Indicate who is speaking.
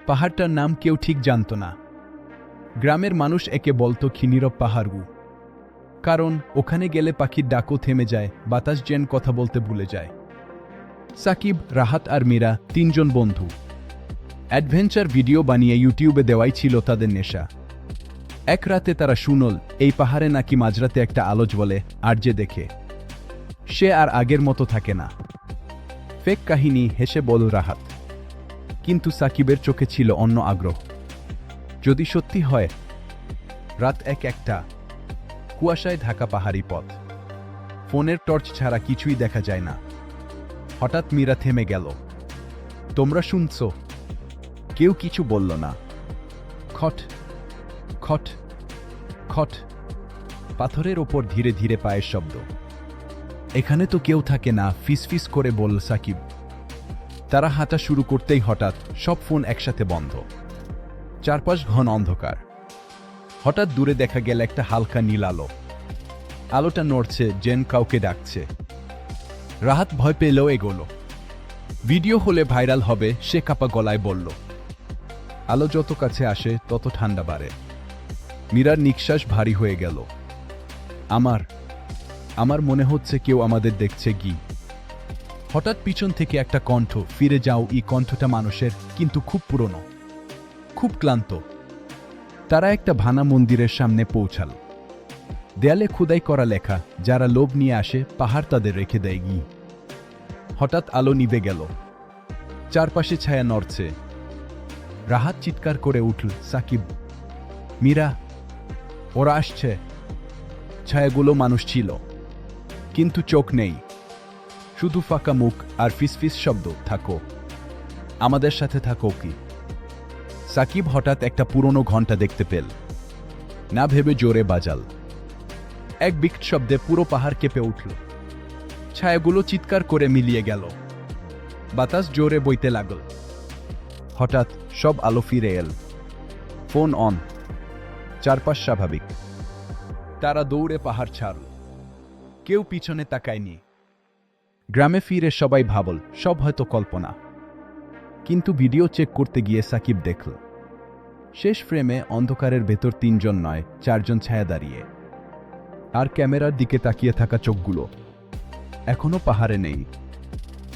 Speaker 1: পাহাড়টার নাম কেউ ঠিক জানত না। গ্রামের মানুষ একে বলতো নীরব পাহাড়, কারণ ওখানে গেলে পাখির ডাকও থেমে যায়, বাতাস যেন কথা বলতে ভুলে যায়। সাকিব, রাহাত আর মীরা তিনজন বন্ধু। অ্যাডভেঞ্চার ভিডিও বানিয়ে ইউটিউবে দেওয়াই ছিল তাদের নেশা। এক রাতে তারা শুনল এই পাহাড়ে নাকি মাঝরাতে একটা আলো জ্বলে, আর যে দেখে সে আর আগের মতো থাকে না। ফেক কাহিনী, হেসে বল রাহাত। কিন্তু সাকিবের চোখে ছিল অন্য আগ্রহ। যদি সত্যি হয়। রাত একটা, কুয়াশায় ঢাকা পাহাড়ি পথ, ফোনের টর্চ ছাড়া কিছুই দেখা যায় না। হঠাৎ মীরা থেমে গেল। তোমরা শুনছো? কেউ কিছু বলল না। খট খট খট, পাথরের ওপর ধীরে ধীরে পায়ের শব্দ। এখানে তো কেউ থাকে না, ফিসফিস করে বলল সাকিব। তারা হাঁটা শুরু করতেই হঠাৎ সব ফোন একসাথে বন্ধ। চারপাশ ঘন অন্ধকার। হঠাৎ দূরে দেখা গেল একটা হালকা নীল আলো। আলোটা নড়ছে, যেন কাউকে ডাকছে। রাহাত ভয় পেলেও এগোলো। ভিডিও হলে ভাইরাল হবে, সে কাপা গলায় বলল। আলো যত কাছে আসে তত ঠান্ডা বাড়ে। মীরার নিঃশ্বাস ভারী হয়ে গেল। আমার মনে হচ্ছে কেউ আমাদের দেখছে। হঠাৎ পিছন থেকে একটা কণ্ঠ, ফিরে যাও। এই কণ্ঠটা মানুষের, কিন্তু খুব পুরনো, খুব ক্লান্ত। তারা একটা ভাঙা মন্দিরের সামনে পৌঁছাল। দেয়ালে খোদাই করা লেখা, যারা লোভ নিয়ে আসে পাহাড় তাদের রেখে দেয়। হঠাৎ আলো নিভে গেল। চারপাশে ছায়া নড়ছে। রাহাত চিৎকার করে উঠল, সাকিব, মীরা, ওরা আসছে। ছায়াগুলো মানুষ ছিল, কিন্তু চোখ নেই, শুধু ফাঁকা মুখ আর ফিসফিস শব্দ, থাকো, আমাদের সাথে থাকো। কি? সাকিব হঠাৎ একটা পুরনো ঘণ্টা দেখতে পেল। না ভেবে জোরে বাজাল। এক বিকট শব্দে পুরো পাহাড় কেঁপে উঠল। ছায়াগুলো চিৎকার করে মিলিয়ে গেল। বাতাস জোরে বইতে লাগল। হঠাৎ সব আলো ফিরে এল। ফোন অন, চারপাশ স্বাভাবিক। তারা দৌড়ে পাহাড় ছাড়ল। কেউ পিছনে তাকায়নি। গ্রামে ফিরে সবাই ভাবল সব হয়তো কল্পনা। কিন্তু ভিডিও চেক করতে গিয়ে সাকিব দেখল, শেষ ফ্রেমে অন্ধকারের ভেতর তিনজন নয়, চারজন ছায়া দাঁড়িয়ে। আর ক্যামেরার দিকে তাকিয়ে থাকা চোখগুলো এখনো পাহাড়ে নেই।